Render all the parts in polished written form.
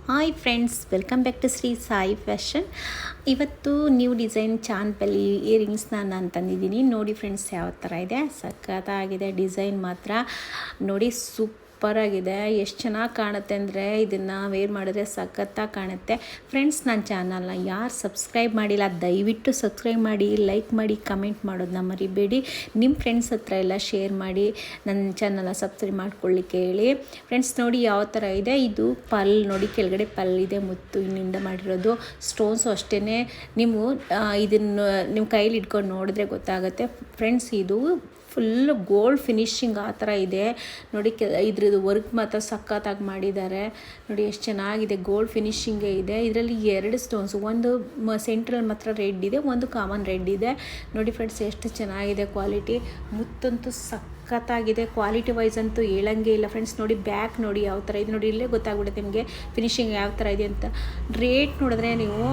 Hi friends, welcome back to Shri Sai fashion. ಇವತ್ತು new design chandbali ಇಯರಿಂಗ್ಸ್ನ ನಾನು ತಂದಿದ್ದೀನಿ. ನೋಡಿ ಫ್ರೆಂಡ್ಸ್, ಯಾವ ಥರ ಇದೆ, ಸಖತ್ತಾಗಿದೆ ಡಿಸೈನ್ ಮಾತ್ರ. ನೋಡಿ ಸೂಪರಾಗಿದೆ. ಎಷ್ಟು ಚೆನ್ನಾಗಿ ಕಾಣುತ್ತೆ ಅಂದರೆ ಇದನ್ನು ವೇರ್ ಮಾಡಿದ್ರೆ ಸಖತ್ತಾಗಿ ಕಾಣುತ್ತೆ. ಫ್ರೆಂಡ್ಸ್, ನನ್ನ ಚಾನಲ್ನ ಯಾರು ಸಬ್ಸ್ಕ್ರೈಬ್ ಮಾಡಿಲ್ಲ ದಯವಿಟ್ಟು ಸಬ್ಸ್ಕ್ರೈಬ್ ಮಾಡಿ, ಲೈಕ್ ಮಾಡಿ, ಕಮೆಂಟ್ ಮಾಡೋದನ್ನ ಮರಿಬೇಡಿ. ನಿಮ್ಮ ಫ್ರೆಂಡ್ಸ್ ಹತ್ರ ಎಲ್ಲ ಶೇರ್ ಮಾಡಿ ನನ್ನ ಚಾನಲ್ನ ಸಬ್ಸ್ಕ್ರೈಬ್ ಮಾಡ್ಕೊಳ್ಳಿಕ್ಕೆ ಹೇಳಿ. ಫ್ರೆಂಡ್ಸ್, ನೋಡಿ ಯಾವ ಥರ ಇದೆ. ಇದು ಪಲ್ ನೋಡಿ, ಕೆಳಗಡೆ ಪಲ್ ಇದೆ, ಮುತ್ತು ಇನ್ನಿಂದ ಮಾಡಿರೋದು. ಸ್ಟೋನ್ಸು ಅಷ್ಟೇ. ನೀವು ಇದನ್ನು ನಿಮ್ಮ ಕೈಲಿ ಇಟ್ಕೊಂಡು ನೋಡಿದ್ರೆ ಗೊತ್ತಾಗುತ್ತೆ. ಫ್ರೆಂಡ್ಸ್, ಇದು ಫುಲ್ಲು ಗೋಲ್ಡ್ ಫಿನಿಶಿಂಗ್ ಆ ಥರ ಇದೆ ನೋಡಿ. ಇದ್ರದ್ದು ವರ್ಕ್ ಮಾತ್ರ ಸಖತ್ತಾಗಿ ಮಾಡಿದ್ದಾರೆ ನೋಡಿ. ಎಷ್ಟು ಚೆನ್ನಾಗಿದೆ, ಗೋಲ್ಡ್ ಫಿನಿಶಿಂಗೇ ಇದೆ. ಇದರಲ್ಲಿ 2 ಸ್ಟೋನ್ಸ್, ಒಂದು ಸೆಂಟ್ರಲ್ ಮಾತ್ರ ರೆಡ್ ಇದೆ, ಒಂದು ಕಾಮನ್ ರೆಡ್ ಇದೆ ನೋಡಿ. ಫ್ರೆಂಡ್ಸ್, ಎಷ್ಟು ಚೆನ್ನಾಗಿದೆ ಕ್ವಾಲಿಟಿ. ಮುತ್ತಂತೂ ಸಖತ್ತಾಗಿದೆ. ಕ್ವಾಲಿಟಿ ವೈಸ್ ಅಂತೂ ಹೇಳಂಗೆ ಇಲ್ಲ. ಫ್ರೆಂಡ್ಸ್, ನೋಡಿ ಬ್ಯಾಕ್ ನೋಡಿ ಯಾವ ಥರ ಇದೆ ನೋಡಿ. ಇಲ್ಲೇ ಗೊತ್ತಾಗ್ಬಿಡುತ್ತೆ ನಿಮಗೆ ಫಿನಿಶಿಂಗ್ ಯಾವ ಥರ ಇದೆ ಅಂತ. ರೇಟ್ ನೋಡಿದ್ರೆ ನೀವು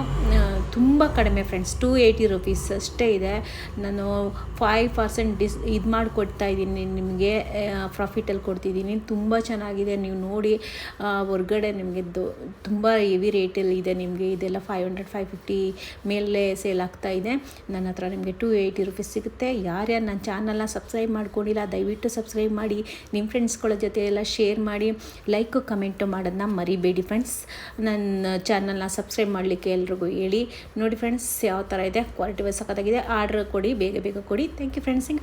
ತುಂಬ ಕಡಿಮೆ ಫ್ರೆಂಡ್ಸ್, 280 ರುಪೀಸ್ ಅಷ್ಟೇ ಇದೆ. ನಾನು 5% ಇದು ಮಾಡಿಕೊಡ್ತಾ ಇದ್ದೀನಿ ನಿಮಗೆ, ಪ್ರಾಫಿಟಲ್ಲಿ ಕೊಡ್ತಿದ್ದೀನಿ. ತುಂಬ ಚೆನ್ನಾಗಿದೆ, ನೀವು ನೋಡಿ. ಹೊರ್ಗಡೆ ನಿಮಗೆ ತುಂಬ ಹೆವಿ ರೇಟಲ್ಲಿ ಇದೆ ನಿಮಗೆ. ಇದೆಲ್ಲ 500 550 ಮೇಲೆ ಸೇಲ್ ಆಗ್ತಾ ಇದೆ. ನನ್ನ ಹತ್ರ ನಿಮಗೆ 280 ರುಪೀಸ್ ಸಿಗುತ್ತೆ. ಯಾರ್ಯಾರು ನನ್ನ ಚಾನಲ್ನ ಸಬ್ಸ್ಕ್ರೈಬ್ ಮಾಡ್ಕೊಂಡಿಲ್ಲ ದಯವಿಟ್ಟು ಸಬ್ಸ್ಕ್ರೈಬ್ ಮಾಡಿ, ನಿಮ್ಮ ಫ್ರೆಂಡ್ಸ್ಗಳ ಜೊತೆ ಎಲ್ಲ ಶೇರ್ ಮಾಡಿ, ಲೈಕು ಕಮೆಂಟು ಮಾಡೋದನ್ನ ಮರಿಬೇಡಿ. ಫ್ರೆಂಡ್ಸ್, ನನ್ನ ಚಾನಲ್ನ ಸಬ್ಸ್ಕ್ರೈಬ್ ಮಾಡಲಿಕ್ಕೆ ಎಲ್ರಿಗೂ ಹೇಳಿ. ನೋಡಿ ಫ್ರೆಂಡ್ಸ್, ಯಾವ ಥರ ಇದೆ, ಕ್ವಾಲಿಟಿ ವೈಸ್ ಸಖತ್ತಾಗಿದೆ. ಆರ್ಡ್ರ್ ಕೊಡಿ, ಬೇಗ ಬೇಗ ಕೊಡಿ. Thank you friends.